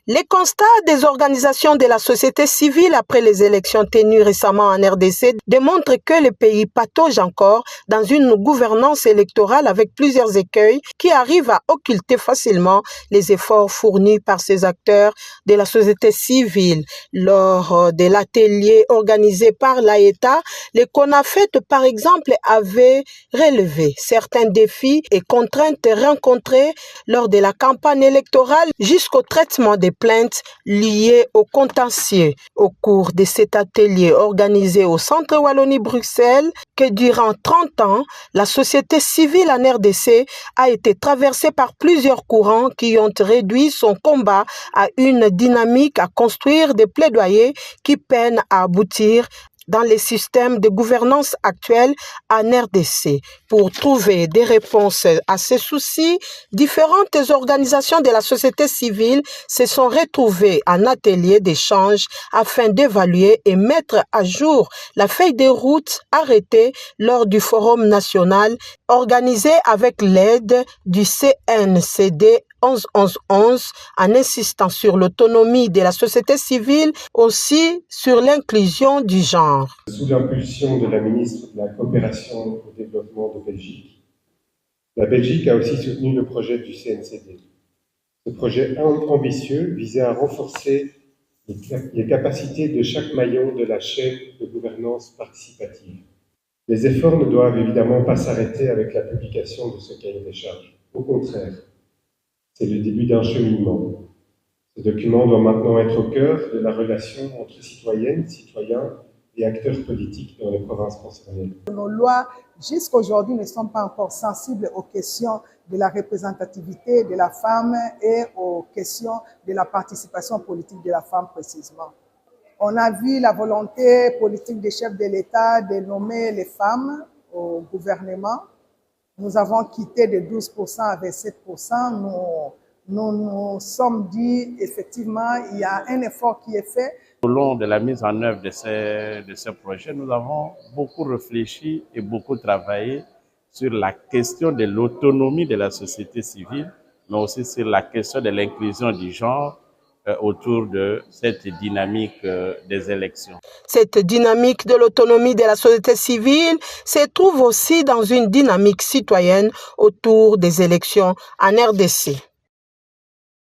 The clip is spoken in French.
Les constats des organisations de la société civile après les élections tenues récemment en RDC démontrent que le pays patauge encore dans une gouvernance électorale avec plusieurs écueils qui arrivent à occulter facilement les efforts fournis par ces acteurs de la société civile. Lors de l'atelier organisé par l'AETA, les CONAFET, par exemple, avaient relevé certains défis et contraintes rencontrées lors de la campagne électorale jusqu'au traitement des plaintes liées au contentieux. Au cours de cet atelier organisé au Centre Wallonie-Bruxelles, que durant 30 ans, la société civile en RDC a été traversée par plusieurs courants qui ont réduit son combat à une dynamique à construire des plaidoyers qui peinent à aboutir dans les systèmes de gouvernance actuels en RDC. Pour trouver des réponses à ces soucis, différentes organisations de la société civile se sont retrouvées en atelier d'échange afin d'évaluer et mettre à jour la feuille de route arrêtée lors du Forum national organisé avec l'aide du CNCD 11-11-11 en insistant sur l'autonomie de la société civile, aussi sur l'inclusion du genre. Sous l'impulsion de la ministre de la Coopération au développement de Belgique, la Belgique a aussi soutenu le projet du CNCD. Ce projet ambitieux visait à renforcer les capacités de chaque maillon de la chaîne de gouvernance participative. Les efforts ne doivent évidemment pas s'arrêter avec la publication de ce cahier des charges. Au contraire, c'est le début d'un cheminement. Ce document doit maintenant être au cœur de la relation entre citoyennes, citoyens et acteurs politiques dans les provinces concernées. Nos lois, jusqu'à aujourd'hui, ne sont pas encore sensibles aux questions de la représentativité de la femme et aux questions de la participation politique de la femme précisément. On a vu la volonté politique des chefs de l'État de nommer les femmes au gouvernement. Nous avons quitté de 12% à 27%. Nous sommes dit, effectivement, il y a un effort qui est fait. Au long de la mise en œuvre de ce projet, nous avons beaucoup réfléchi et beaucoup travaillé sur la question de l'autonomie de la société civile, mais aussi sur la question de l'inclusion du genre autour de cette dynamique des élections. Cette dynamique de l'autonomie de la société civile se trouve aussi dans une dynamique citoyenne autour des élections en RDC.